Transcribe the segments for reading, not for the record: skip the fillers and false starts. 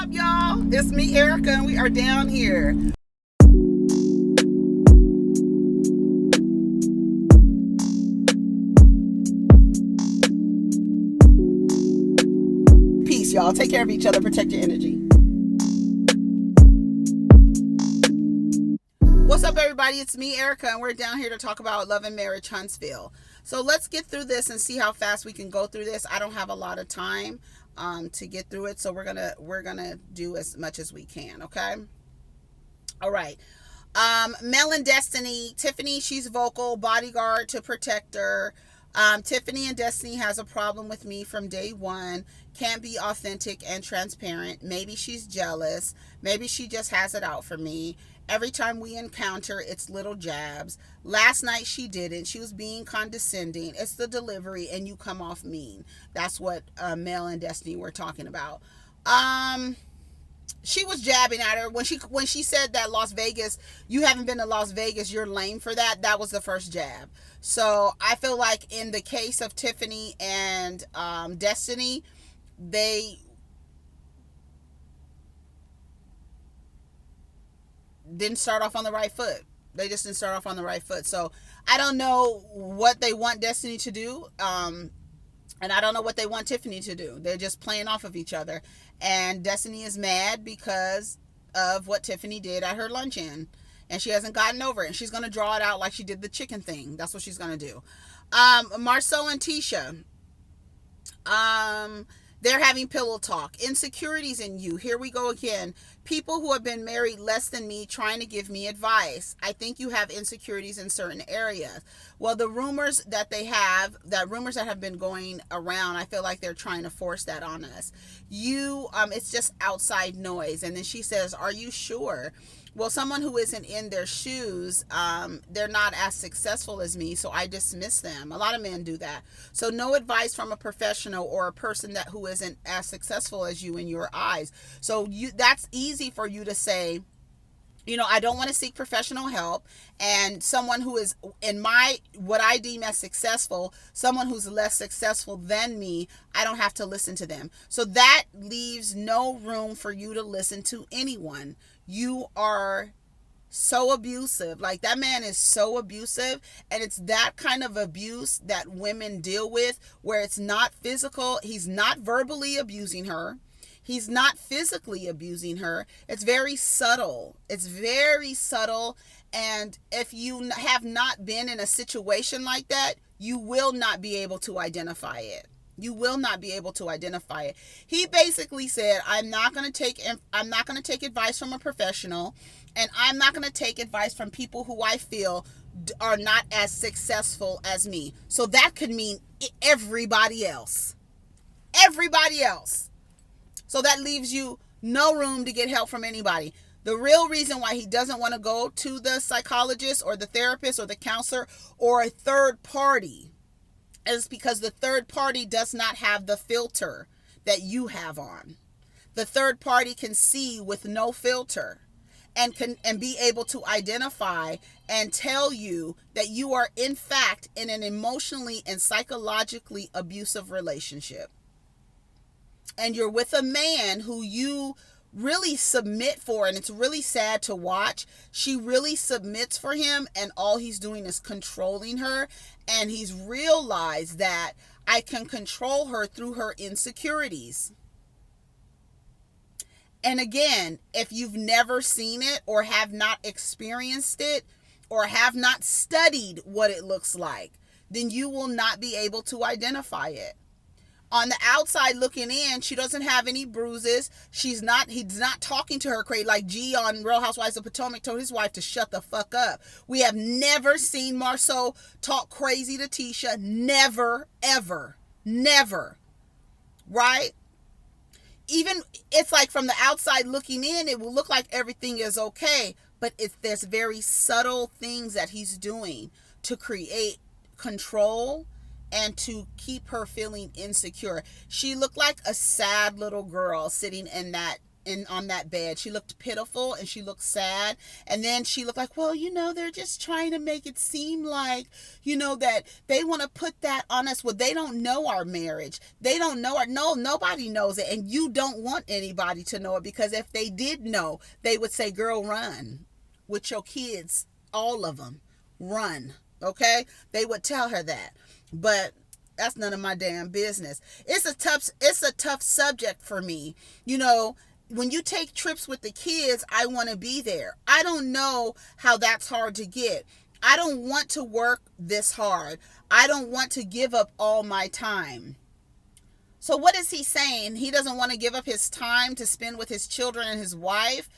up, y'all? It's me, Erica, and we are down here. Peace, y'all. Take care of each other. Protect your energy. What's up, everybody? It's me, Erica, and we're down here to talk about Love and Marriage Huntsville. So let's get through this and see how fast we can go through this. I don't have a lot of time to get through it, so we're gonna do as much as we can. Okay. All right. Mel and Destiny. Tiffany, she's vocal, bodyguard to protect her. Tiffany and Destiny has a problem with me from day one. Can't be authentic and transparent. Maybe she's jealous. Maybe she just has it out for me. Every time we encounter, it's little jabs. Last night she didn't. She was being condescending. It's the delivery and you come off mean. That's what Mel and Destiny were talking about. She was jabbing at her when she said that Las Vegas, you haven't been to Las Vegas, you're lame for that. That was the first jab. So I feel like in the case of Tiffany and Destiny, they didn't start off on the right foot. They just didn't start off on the right foot. So I don't know what they want Destiny to do. And I don't know what they want Tiffany to do. They're just playing off of each other. And Destiny is mad because of what Tiffany did at her luncheon. And she hasn't gotten over it. And she's going to draw it out like she did the chicken thing. That's what she's going to do. Marsau and Tisha. They're having pillow talk. Insecurities in you. Here we go again. People who have been married less than me trying to give me advice. I think you have insecurities in certain areas. Well, the rumors that rumors that have been going around, I feel like they're trying to force that on us. It's just outside noise. And then she says, are you sure? Well, someone who isn't in their shoes, they're not as successful as me, so I dismiss them. A lot of men do that. So no advice from a professional or a person who isn't as successful as you in your eyes. So that's easy for you to say, I don't want to seek professional help, and someone who is what I deem as successful, someone who's less successful than me, I don't have to listen to them. So that leaves no room for you to listen to anyone. You are so abusive. Like, that man is so abusive, and it's that kind of abuse that women deal with, where it's not physical. He's not verbally abusing her. He's not physically abusing her. It's very subtle. It's very subtle. And if you have not been in a situation like that, you will not be able to identify it. You will not be able to identify it. He basically said, I'm not going to take advice from a professional, and I'm not going to take advice from people who I feel are not as successful as me. So that could mean everybody else. Everybody else. So that leaves you no room to get help from anybody. The real reason why he doesn't want to go to the psychologist or the therapist or the counselor or a third party is because the third party does not have the filter that you have on. The third party can see with no filter and be able to identify and tell you that you are in fact in an emotionally and psychologically abusive relationship. And you're with a man who you really submit for, and it's really sad to watch. She really submits for him, and all he's doing is controlling her, and he's realized that I can control her through her insecurities. And again, if you've never seen it or have not experienced it or have not studied what it looks like, then you will not be able to identify it. On the outside looking in, she doesn't have any bruises. He's not talking to her crazy like G on Real Housewives of Potomac told his wife to shut the fuck up. We have never seen Marsau talk crazy to Tisha. Never, ever, never. Right? Even, it's like from the outside looking in, it will look like everything is okay. But there's very subtle things that he's doing to create control and to keep her feeling insecure. She looked like a sad little girl sitting in that on that bed. She looked pitiful and she looked sad. And then she looked like, well, they're just trying to make it seem like, that they want to put that on us. Well, they don't know our marriage. They don't know no, nobody knows it. And you don't want anybody to know it, because if they did know, they would say, girl, run with your kids, all of them, run. Okay? They would tell her that. But that's none of my damn business. It's a tough subject for me. When you take trips with the kids, I want to be there. I don't know how that's hard to get. I don't want to work this hard. I don't want to give up all my time. So what is he saying? He doesn't want to give up his time to spend with his children and his wife,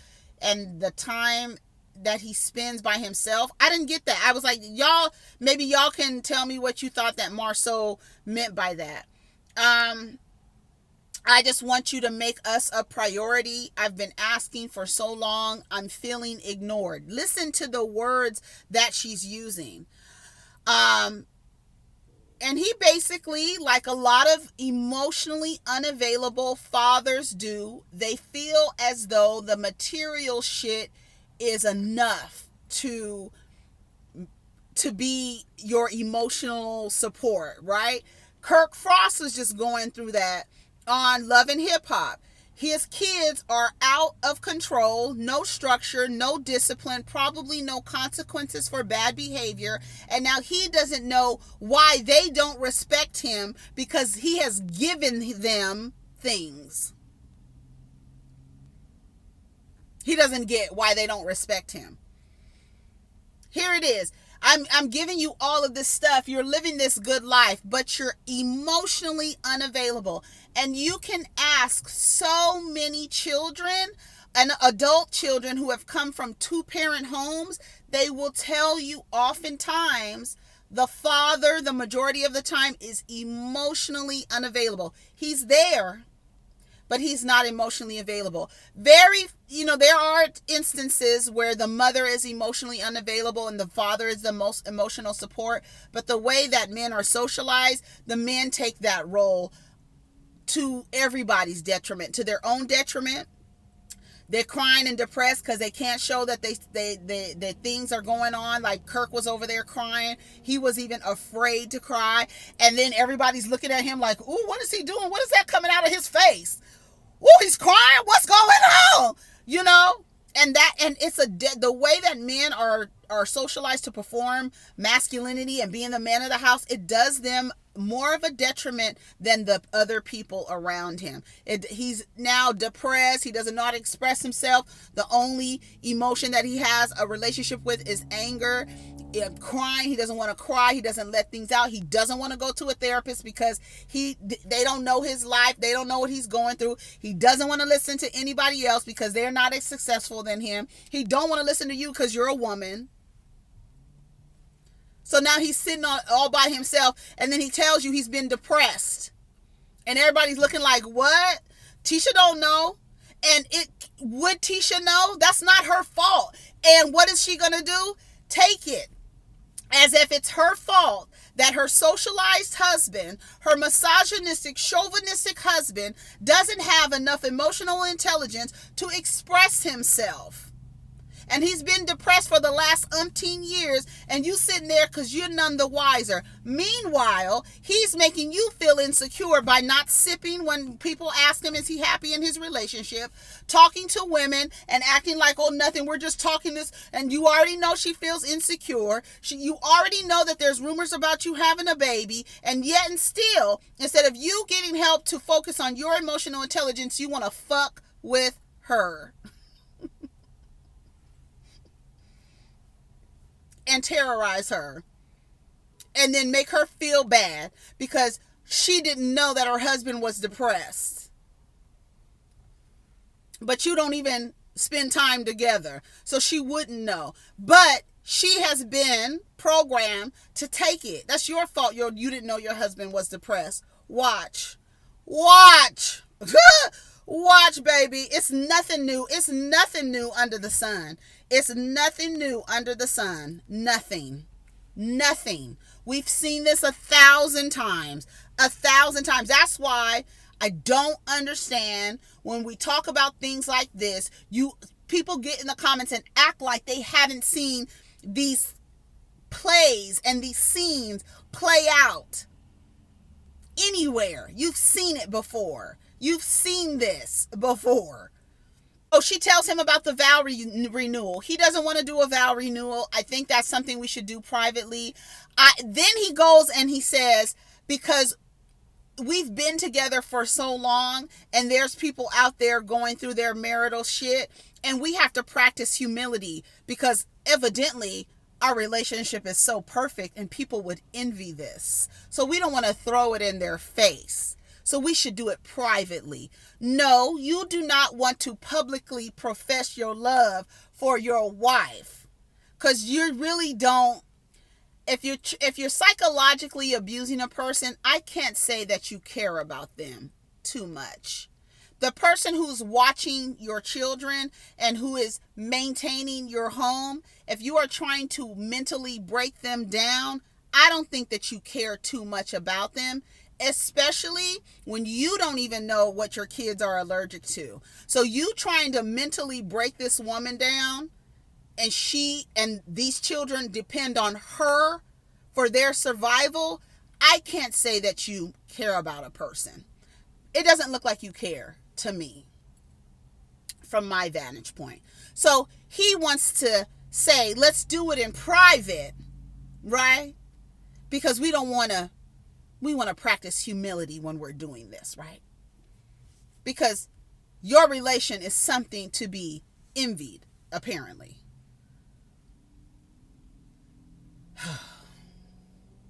and the time that he spends by himself. I didn't get that. I was like, maybe y'all can tell me what you thought that Marsau meant by that. I just want you to make us a priority. I've been asking for so long. I'm feeling ignored. Listen to the words that she's using. And he basically, like a lot of emotionally unavailable fathers do, they feel as though the material shit is enough to be your emotional support, right? Kirk Frost was just going through that on Love and Hip Hop. His kids are out of control, no structure, no discipline, probably no consequences for bad behavior. And now he doesn't know why they don't respect him, because he has given them things. He doesn't get why they don't respect him. Here it is. I'm giving you all of this stuff. You're living this good life, but you're emotionally unavailable. And you can ask so many children and adult children who have come from two-parent homes. They will tell you oftentimes the father, the majority of the time, is emotionally unavailable. He's there, but he's not emotionally available. There are instances where the mother is emotionally unavailable and the father is the most emotional support. But the way that men are socialized, the men take that role to everybody's detriment, to their own detriment. They're crying and depressed because they can't show that that things are going on. Like Kirk was over there crying. He was even afraid to cry. And then everybody's looking at him like, ooh, what is he doing? What is that coming out of his face? Ooh, he's crying. What's going on? And it's the way that men are socialized to perform masculinity and being the man of the house. It does them more of a detriment than the other people around him. He's now depressed. He does not express himself. The only emotion that he has a relationship with is anger. Crying. He doesn't want to cry. He doesn't let things out. He doesn't want to go to a therapist because they don't know his life. They don't know what he's going through. He doesn't want to listen to anybody else because they're not as successful than him. He don't want to listen to you because you're a woman. So now he's sitting all by himself, and then he tells you he's been depressed. And everybody's looking like, what? Tisha don't know. And would Tisha know? That's not her fault. And what is she going to do? Take it as if it's her fault that her socialized husband, her misogynistic, chauvinistic husband, doesn't have enough emotional intelligence to express himself. And he's been depressed for the last umpteen years, and you sitting there because you're none the wiser. Meanwhile, he's making you feel insecure by not sipping when people ask him, is he happy in his relationship? Talking to women and acting like, oh, nothing, we're just talking this. And you already know she feels insecure. You already know that there's rumors about you having a baby. And yet and still, instead of you getting help to focus on your emotional intelligence, you want to fuck with her. And terrorize her and then make her feel bad because she didn't know that her husband was depressed. But you don't even spend time together, so she wouldn't know. But she has been programmed to take it. That's your fault. You didn't know your husband was depressed. Watch Watch, baby. It's nothing new. It's nothing new under the sun. It's nothing new under the sun. Nothing. We've seen this 1,000 times. 1,000 times. That's why I don't understand when we talk about things like this, people get in the comments and act like they haven't seen these plays and these scenes play out anywhere. You've seen it before. You've seen this before. Oh, she tells him about the vow renewal. He doesn't want to do a vow renewal. I think that's something we should do privately. Then he goes and he says, because we've been together for so long and there's people out there going through their marital shit, and we have to practice humility because evidently our relationship is so perfect and people would envy this. So we don't want to throw it in their face. So we should do it privately. No, you do not want to publicly profess your love for your wife, because you really don't. If you're psychologically abusing a person, I can't say that you care about them too much. The person who's watching your children and who is maintaining your home, if you are trying to mentally break them down, I don't think that you care too much about them, especially when you don't even know what your kids are allergic to. So you trying to mentally break this woman down, and she and these children depend on her for their survival, I can't say that you care about a person. It doesn't look like you care to me from my vantage point. So he wants to say, let's do it in private, right? Because we want to practice humility when we're doing this, right? Because your relation is something to be envied, apparently.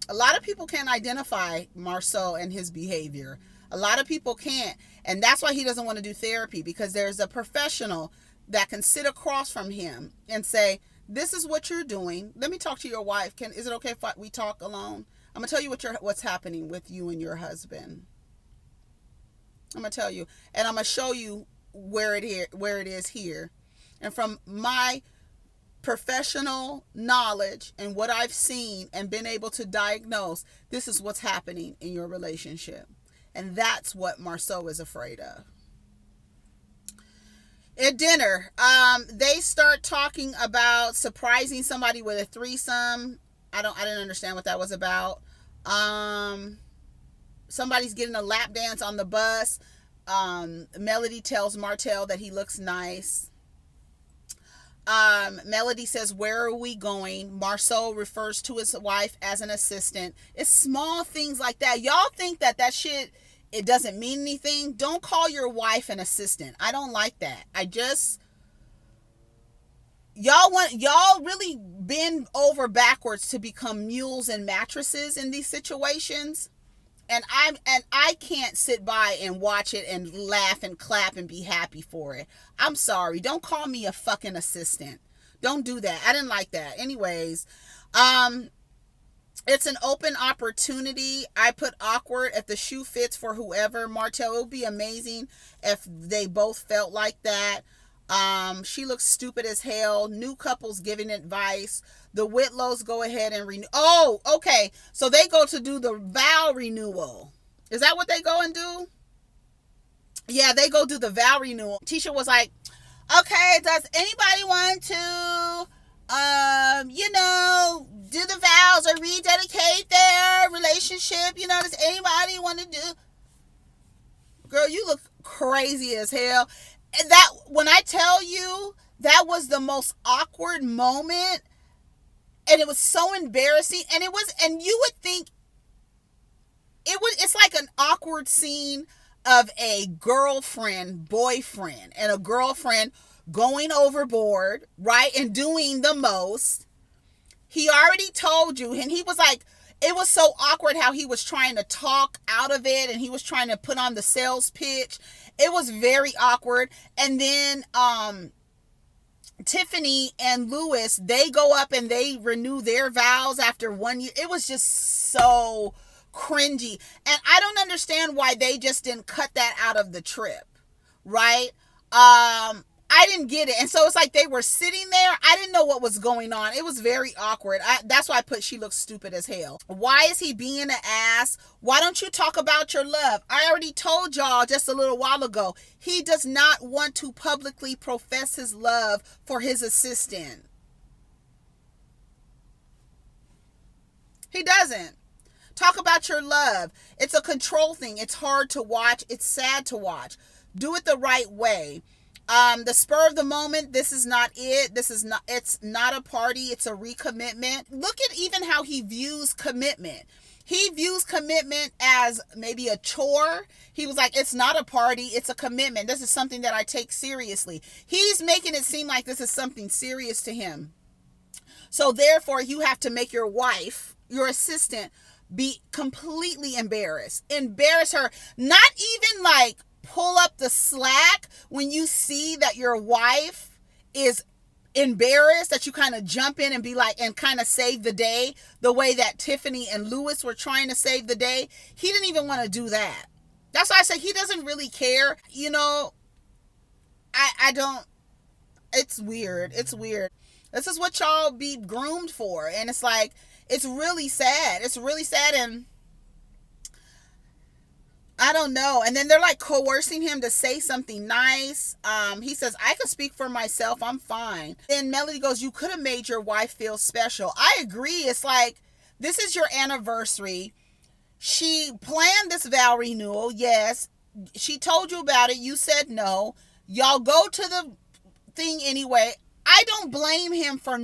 A lot of people can't identify Marsau and his behavior. A lot of people can't. And that's why he doesn't want to do therapy, because there's a professional that can sit across from him and say, this is what you're doing. Let me talk to your wife. Is it okay if we talk alone? I'm going to tell you what's happening with you and your husband. I'm going to tell you. And I'm going to show you where it is here. And from my professional knowledge and what I've seen and been able to diagnose, this is what's happening in your relationship. And that's what Marsau is afraid of. At dinner, they start talking about surprising somebody with a threesome. I didn't understand what that was about. Somebody's getting a lap dance on the bus. Melody tells Martell that he looks nice. Melody says, where are we going? Marsau refers to his wife as an assistant. It's small things like that. Y'all think that shit, it doesn't mean anything. Don't call your wife an assistant. I don't like that. Y'all really bend over backwards to become mules and mattresses in these situations. And I can't sit by and watch it and laugh and clap and be happy for it. I'm sorry. Don't call me a fucking assistant. Don't do that. I didn't like that. Anyways, it's an open opportunity. I put awkward if the shoe fits for whoever. Martell, it would be amazing if they both felt like that. She looks stupid as hell. New couples giving advice. The Whitlows go ahead and renew. Oh, okay. So they go to do the vow renewal. Is that what they go and do? Yeah, they go do the vow renewal. Tisha was like, okay, does anybody want to, do the vows or rededicate their relationship? Does anybody want to do? Girl, you look crazy as hell. And that, when I tell you, that was the most awkward moment. And it was so embarrassing. And you would think it's like an awkward scene of a girlfriend, boyfriend, and a girlfriend going overboard, right? And doing the most. He already told you, and he was like, it was so awkward how he was trying to talk out of it, and he was trying to put on the sales pitch. It was very awkward. And then Tiffany and Lewis, they go up and they renew their vows after 1 year. It was just so cringy. And I don't understand why they just didn't cut that out of the trip, right? I I didn't get it. And so it's like they were sitting there. I didn't know what was going on. It was very awkward. That's why I put she looks stupid as hell. Why is he being an ass? Why don't you talk about your love? I already told y'all just a little while ago. He does not want to publicly profess his love for his assistant. He doesn't. Talk about your love. It's a control thing. It's hard to watch. It's sad to watch. Do it the right way. The spur of the moment, this is not it. It's not a party. It's a recommitment. Look at even how he views commitment. He views commitment as maybe a chore. He was like, it's not a party. It's a commitment. This is something that I take seriously. He's making it seem like this is something serious to him. So therefore, you have to make your wife, your assistant, be completely embarrassed. Embarrass her. Not even like pull up the slack when you see that your wife is embarrassed, that you kind of jump in and be like, and kind of save the day the way that Tiffany and Lewis were trying to save the day. He didn't even want to do that. That's why I say he doesn't really care. You know, I don't, it's weird. It's weird. This is what y'all be groomed for. And it's like, it's really sad. It's really sad. And I don't know. And then they're like coercing him to say something nice. He says, I can speak for myself. I'm fine. Then Melody goes, you could have made your wife feel special. I agree. It's like, this is your anniversary. She planned this vow renewal. Yes. She told you about it. You said no. Y'all go to the thing anyway. I don't blame him for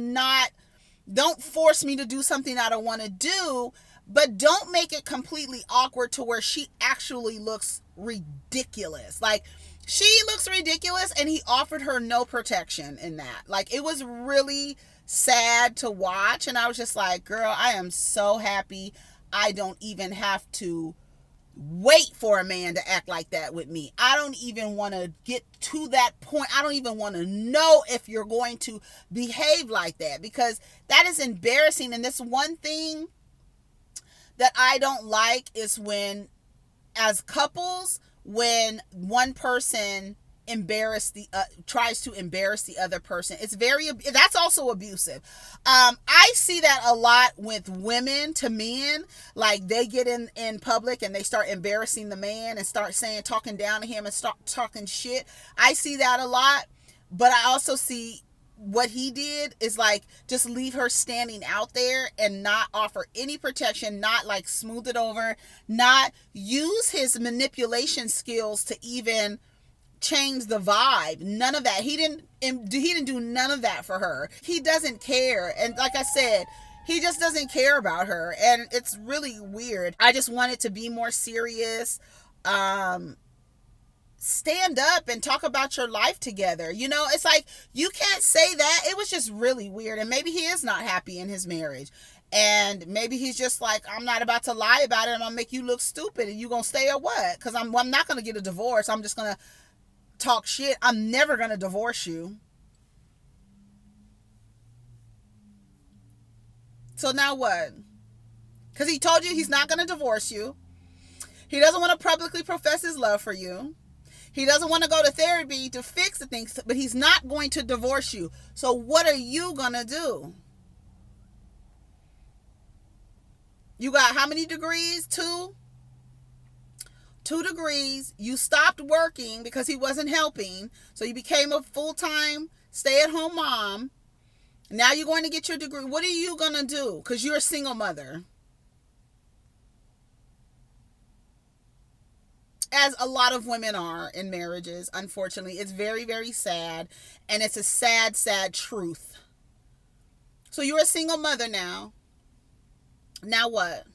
don't force me to do something I don't want to do, but don't make it completely awkward to where she actually looks ridiculous. Like, she looks ridiculous, and he offered her no protection in that. Like, it was really sad to watch, and I was just like, girl, I am so happy I don't even have to wait for a man to act like that with me. I don't even want to get to that point. I don't even want to know if you're going to behave like that, because that is embarrassing. And this one thing that I don't like is when, as couples, when one person tries to embarrass the other person. That's also abusive. I see that a lot with women to men. Like, they get in public and they start embarrassing the man and start talking down to him and start talking shit. I see that a lot. But I also see what he did is like, just leave her standing out there and not offer any protection, not like smooth it over, not use his manipulation skills to even change the vibe. None of that. He didn't do none of that for her. He doesn't care. And like I said, he just doesn't care about her. And it's really weird. I just want it to be more serious. Stand up and talk about your life together. You know, it's like, you can't say that. It was just really weird. And maybe he is not happy in his marriage. And maybe he's just like, I'm not about to lie about it. I'm going to make you look stupid. And you going to stay or what? Because I'm not going to get a divorce. I'm just going to talk shit. I'm never going to divorce you. So now what? Because he told you he's not going to divorce you. He doesn't want to publicly profess his love for you. He doesn't want to go to therapy to fix the things, but he's not going to divorce you. So what are you going to do? You got how many degrees? 2 degrees. You stopped working because he wasn't helping. So you became a full-time stay-at-home mom. Now you're going to get your degree. What are you going to do? Because you're a single mother. As a lot of women are in marriages, unfortunately. It's very, very sad. And it's a sad, sad truth. So you're a single mother now. Now what?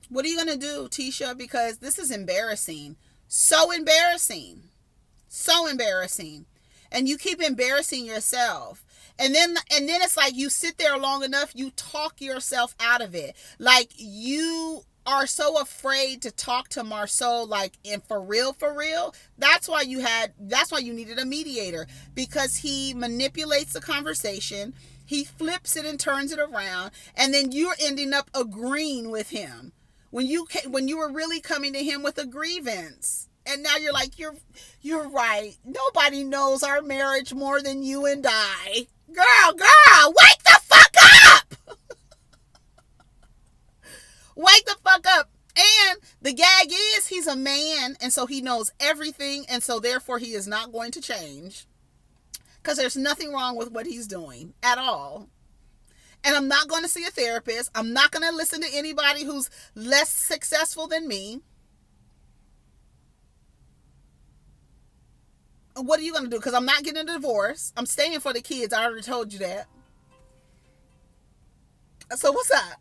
What are you going to do, Tisha? Because this is embarrassing. So embarrassing. So embarrassing. And you keep embarrassing yourself. And then it's like, you sit there long enough, you talk yourself out of it. Like, you are so afraid to talk to Marsau, like, and for real. That's why you needed a mediator, because he manipulates the conversation. He flips it and turns it around. And then you're ending up agreeing with him when you were really coming to him with a grievance. And now you're like, you're right. Nobody knows our marriage more than you and I. Girl, wake the fuck up! Wake the fuck up. And the gag is he's a man, and so he knows everything, and so therefore he is not going to change. Because there's nothing wrong with what he's doing at all. And I'm not going to see a therapist. I'm not going to listen to anybody who's less successful than me. What are you going to do? Because I'm not getting a divorce. I'm staying for the kids. I already told you that. So what's up?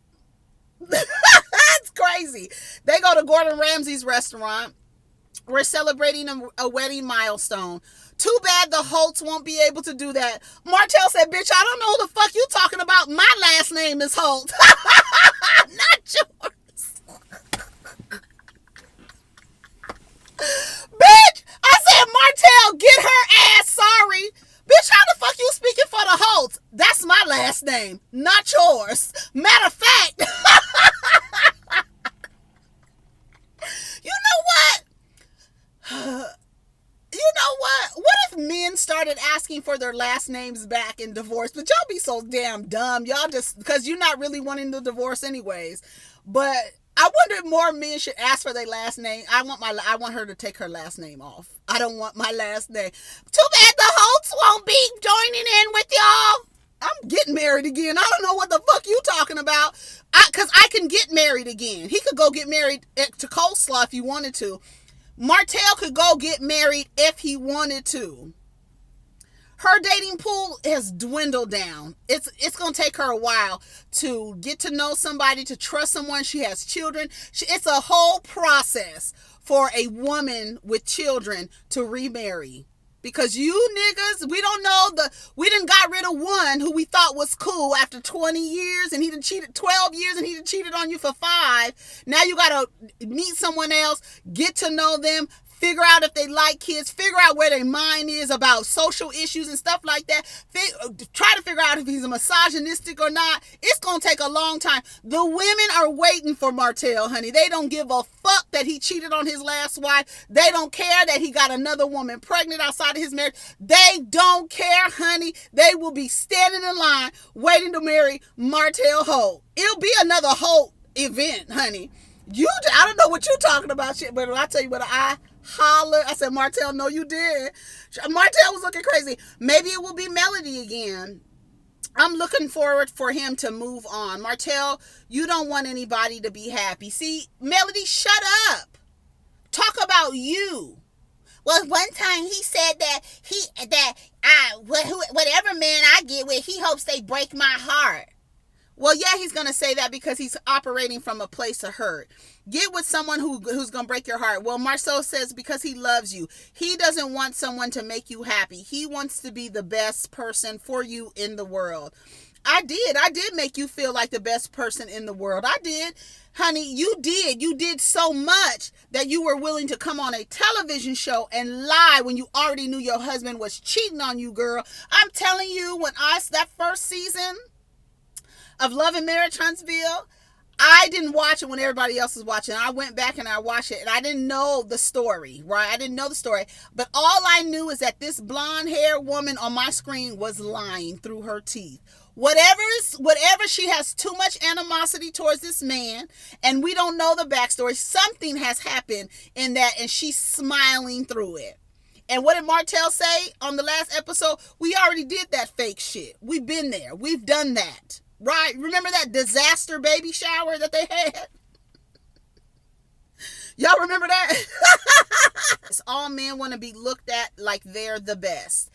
That's crazy. They go to Gordon Ramsay's restaurant. We're celebrating a wedding milestone. Too bad the Holtz won't be able to do that. Martell said, bitch, I don't know who the fuck you talking about. My last name is Holt. Not yours. Bitch, I said, Martell, get her ass sorry. Bitch, how the fuck you speaking for the Holtz? That's my last name, not yours. Matter of fact, you know what? You know what? What if men started asking for their last names back in divorce? But y'all be so damn dumb. Y'all just, because you're not really wanting the divorce anyways. But I wonder if more men should ask for their last name. I want her to take her last name off. I don't want my last name. Too bad the Holtz won't be joining in with y'all. I'm getting married again. I don't know what the fuck you talking about. Because I can get married again. He could go get married to Coleslaw if he wanted to. Martell could go get married if he wanted to. Her dating pool has dwindled down. It's going to take her a while to get to know somebody, to trust someone. She has children. It's a whole process for a woman with children to remarry. Because you niggas, we done got rid of one who we thought was cool after 20 years, and he done cheated 12 years, and he done cheated on you for 5. Now you got to meet someone else, get to know them, figure out if they like kids, figure out where their mind is about social issues and stuff like that. Try to figure out if he's a misogynistic or not. It's going to take a long time. The women are waiting for Martell, honey. They don't give a fuck that he cheated on his last wife. They don't care that he got another woman pregnant outside of his marriage. They don't care, honey. They will be standing in line waiting to marry Martell Holt. It'll be another Holt event, honey. I don't know what you're talking about, shit, but I tell you what, I said, Martell, no, you did. Martell was looking crazy. Maybe it will be Melody again. I'm looking forward for him to move on. Martell, you don't want anybody to be happy. See, Melody, shut up. Talk about you. Well, one time he said whatever man I get with, he hopes they break my heart. Well, yeah, he's going to say that because he's operating from a place of hurt. Get with someone who's going to break your heart. Well, Marsau says because he loves you. He doesn't want someone to make you happy. He wants to be the best person for you in the world. I did make you feel like the best person in the world. I did. Honey, you did. You did so much that you were willing to come on a television show and lie when you already knew your husband was cheating on you, girl. I'm telling you, that first season of Love and Marriage Huntsville, I didn't watch it when everybody else was watching. I went back and I watched it, and I didn't know the story, right? I didn't know the story. But all I knew is that this blonde-haired woman on my screen was lying through her teeth. Whatever, she has too much animosity towards this man, and we don't know the backstory. Something has happened in that, and she's smiling through it. And what did Martell say on the last episode? We already did that fake shit. We've been there. We've done that. Right? Remember that disaster baby shower that they had? Y'all remember that? All men want to be looked at like they're the best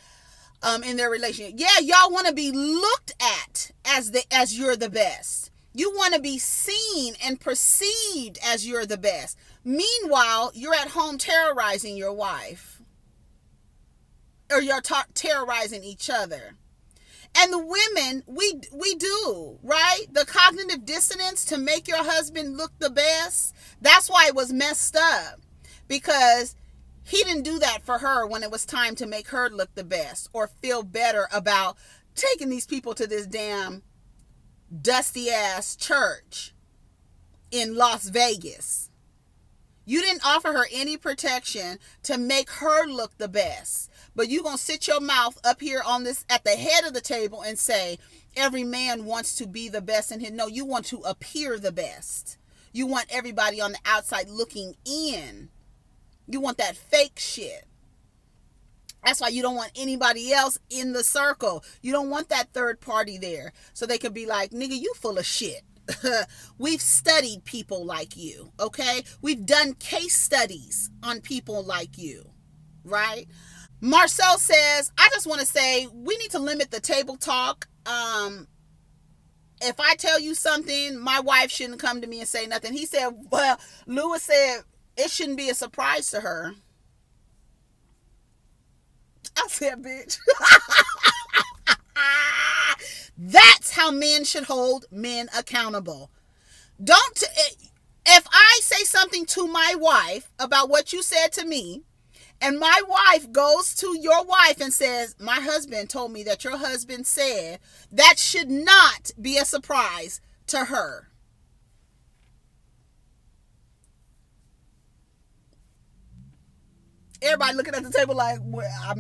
in their relationship. Yeah, y'all want to be looked at as you're the best. You want to be seen and perceived as you're the best. Meanwhile, you're at home terrorizing your wife. Or you're terrorizing each other. And the women, we do, right? The cognitive dissonance to make your husband look the best. That's why it was messed up. Because he didn't do that for her when it was time to make her look the best or feel better about taking these people to this damn dusty ass church in Las Vegas. You didn't offer her any protection to make her look the best. But you going to sit your mouth up here on this at the head of the table and say every man wants to be the best in him. No, you want to appear the best. You want everybody on the outside looking in. You want that fake shit. That's why you don't want anybody else in the circle. You don't want that third party there. So they could be like, nigga, you full of shit. We've studied people like you, okay? We've done case studies on people like you, right? Marsau says, I just want to say we need to limit the table talk. If I tell you something, my wife shouldn't come to me and say nothing. He said, well, Lewis said it shouldn't be a surprise to her. I said, bitch. That's how men should hold men accountable. If I say something to my wife about what you said to me, and my wife goes to your wife and says, my husband told me that your husband said, that should not be a surprise to her. Everybody looking at the table like, well,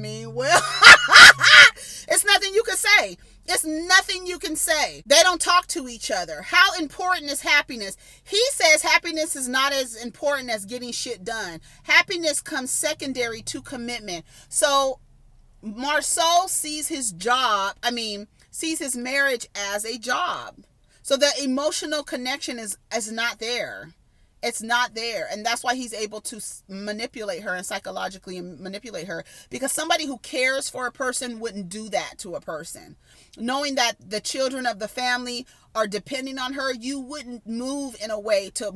it's nothing you can say. It's nothing you can say. They don't talk to each other. How important is happiness? He says happiness is not as important as getting shit done. Happiness comes secondary to commitment. So Marsau sees his marriage as a job. So the emotional connection is not there. It's not there. And that's why he's able to manipulate her and psychologically manipulate her. Because somebody who cares for a person wouldn't do that to a person. Knowing that the children of the family are depending on her, you wouldn't move in a way to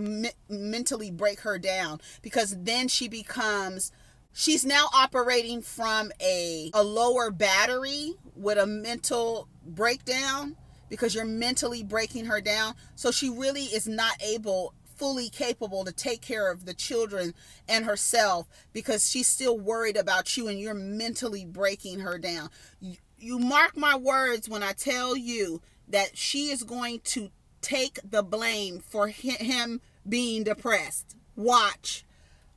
mentally break her down. Because then she's now operating from a lower battery with a mental breakdown. Because you're mentally breaking her down. So she really is not fully capable to take care of the children and herself because she's still worried about you and you're mentally breaking her down. You mark my words when I tell you that she is going to take the blame for him being depressed. Watch.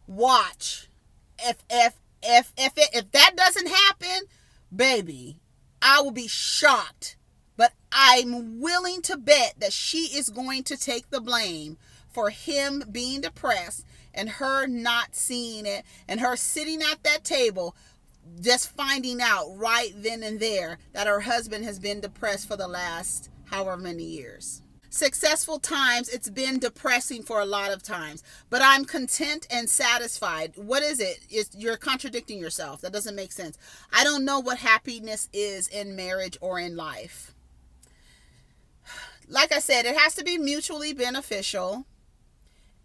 If that doesn't happen, baby, I will be shocked. But I'm willing to bet that she is going to take the blame for him being depressed and her not seeing it and her sitting at that table just finding out right then and there that her husband has been depressed for the last however many years. Successful times, it's been depressing for a lot of times, but I'm content and satisfied. What is it? You're contradicting yourself. That doesn't make sense. I don't know what happiness is in marriage or in life. Like I said, it has to be mutually beneficial.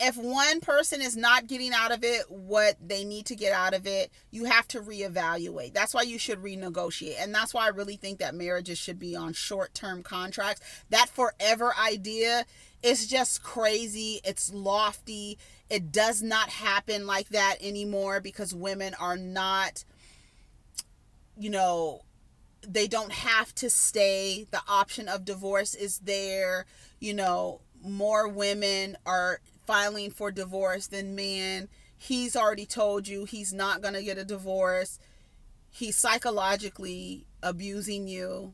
If one person is not getting out of it what they need to get out of it, you have to reevaluate. That's why you should renegotiate. And that's why I really think that marriages should be on short-term contracts. That forever idea is just crazy. It's lofty. It does not happen like that anymore because women are not, they don't have to stay. The option of divorce is there. More women are filing for divorce than men. He's already told you he's not going to get a divorce. He's psychologically abusing you,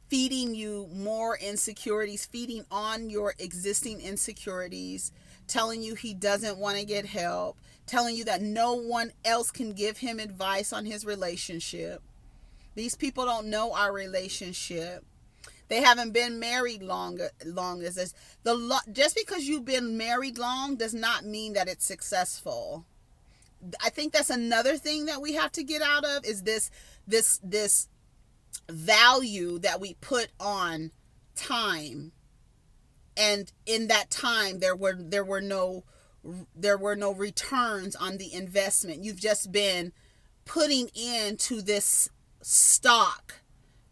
feeding you more insecurities, feeding on your existing insecurities, telling you he doesn't want to get help, telling you that no one else can give him advice on his relationship. These people don't know our relationship. They haven't been married long as this. Just because you've been married long does not mean that it's successful. I think that's another thing that we have to get out of is this value that we put on time. And in that time, there were no returns on the investment. You've just been putting into this stock.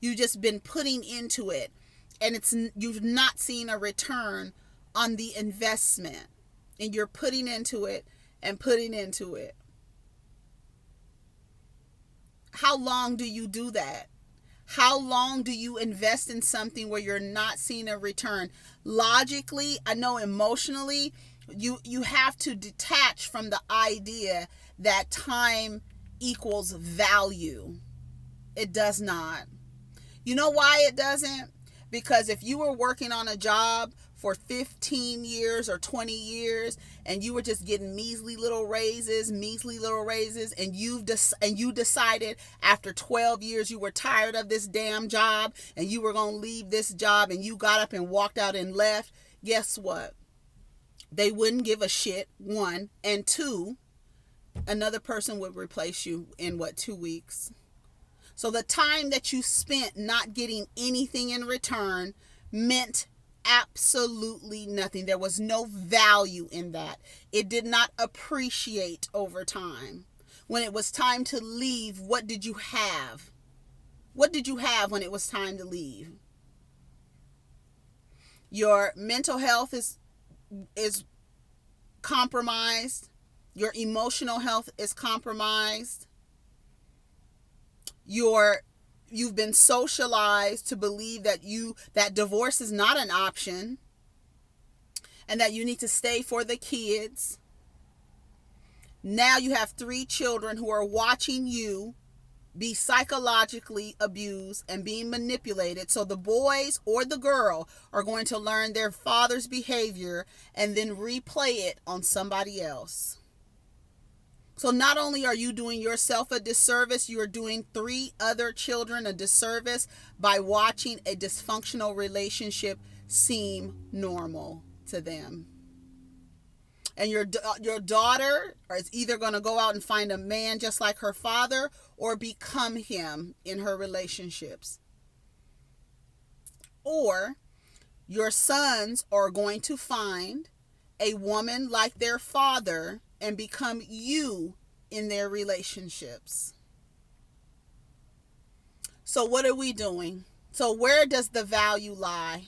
You've just been putting into it, and you've not seen a return on the investment, and you're putting into it and putting into it. How long do you do that? How long do you invest in something where you're not seeing a return? Logically, I know emotionally, You have to detach from the idea that time equals value. It does not. You know why it doesn't? Because if you were working on a job for 15 years or 20 years and you were just getting measly little raises, and you decided after 12 years you were tired of this damn job and you were going to leave this job, and you got up and walked out and left, guess what? They wouldn't give a shit, one, and two, another person would replace you in 2 weeks. So the time that you spent not getting anything in return meant absolutely nothing. There was no value in that. It did not appreciate over time. When it was time to leave, what did you have? What did you have when it was time to leave? Your mental health is compromised. Your emotional health is compromised. You've been socialized to believe that divorce is not an option and that you need to stay for the kids. Now you have 3 children who are watching you be psychologically abused and being manipulated. So the boys or the girl are going to learn their father's behavior and then replay it on somebody else. So not only are you doing yourself a disservice, you are doing 3 other children a disservice by watching a dysfunctional relationship seem normal to them. And your daughter is either going to go out and find a man just like her father or become him in her relationships. Or your sons are going to find a woman like their father and become you in their relationships. So what are we doing? So where does the value lie?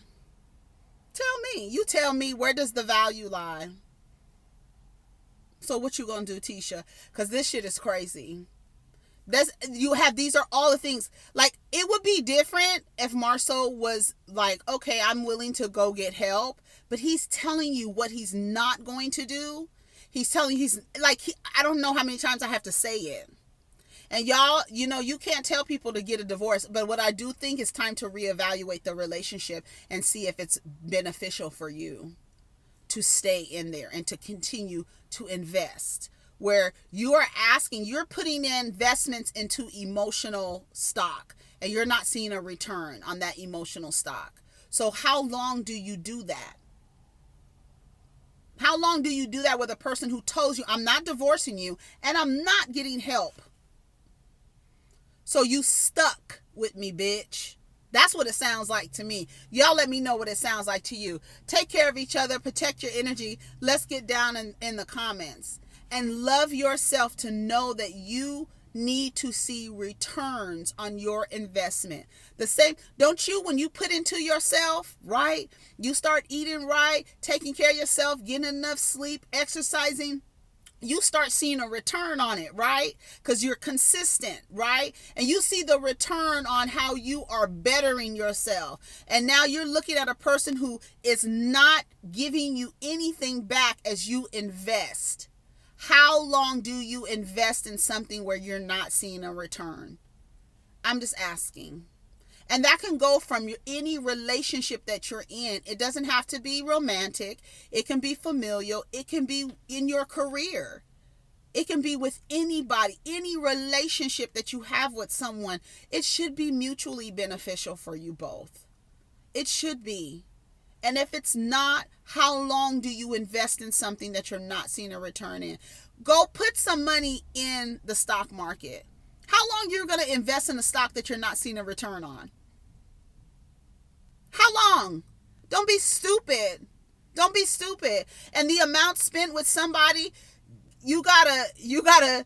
Tell me. You tell me, where does the value lie? So what you gonna do, Tisha? Because this shit is crazy. These are all the things. Like, it would be different if Marsau was like, okay, I'm willing to go get help, but he's telling you what he's not going to do. I don't know how many times I have to say it. And y'all, you can't tell people to get a divorce, but what I do think is time to reevaluate the relationship and see if it's beneficial for you to stay in there and to continue to invest. Where you're putting investments into emotional stock and you're not seeing a return on that emotional stock. So how long do you do that? How long do you do that with a person who tells you, I'm not divorcing you and I'm not getting help? So you stuck with me, bitch. That's what it sounds like to me. Y'all let me know what it sounds like to you. Take care of each other. Protect your energy. Let's get down in the comments. And love yourself to know that you need to see returns on your investment. The same, don't you, when you put into yourself, right? You start eating right, taking care of yourself, getting enough sleep, exercising, you start seeing a return on it, right? Because you're consistent, right? And you see the return on how you are bettering yourself. And now you're looking at a person who is not giving you anything back as you invest. How long do you invest in something where you're not seeing a return? I'm just asking. And that can go from any relationship that you're in. It doesn't have to be romantic. It can be familial. It can be in your career. It can be with anybody. Any relationship that you have with someone, it should be mutually beneficial for you both. It should be. And if it's not, how long do you invest in something that you're not seeing a return in? Go put some money in the stock market. How long you're going to invest in a stock that you're not seeing a return on? How long? Don't be stupid. Don't be stupid. And the amount spent with somebody, you gotta,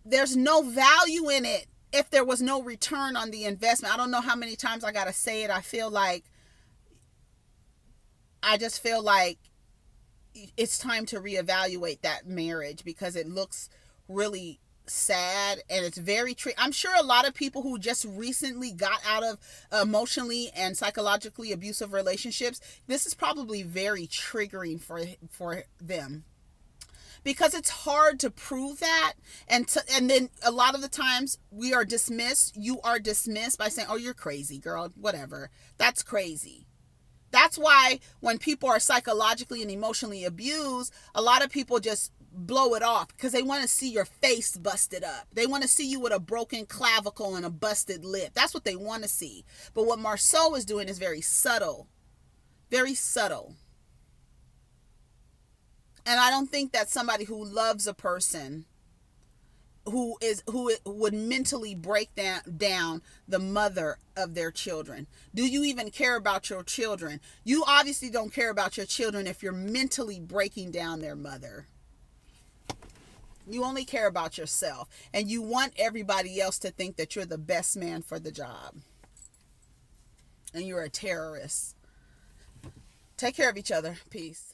there's no value in it if there was no return on the investment. I don't know how many times I gotta say it. I just feel like it's time to reevaluate that marriage because it looks really sad, and it's very I'm sure a lot of people who just recently got out of emotionally and psychologically abusive relationships, this is probably very triggering for them, because it's hard to prove that, and then a lot of the times you are dismissed by saying, oh, you're crazy, girl, whatever, that's crazy. That's why when people are psychologically and emotionally abused, a lot of people just blow it off, because they want to see your face busted up. They want to see you with a broken clavicle and a busted lip. That's what they want to see. But what Marsau is doing is very subtle. Very subtle. And I don't think that somebody who loves a person who would mentally break down the mother of their children. Do you even care about your children? You obviously don't care about your children if you're mentally breaking down their mother. You only care about yourself, and you want everybody else to think that you're the best man for the job, and you're a terrorist. Take care of each other. Peace.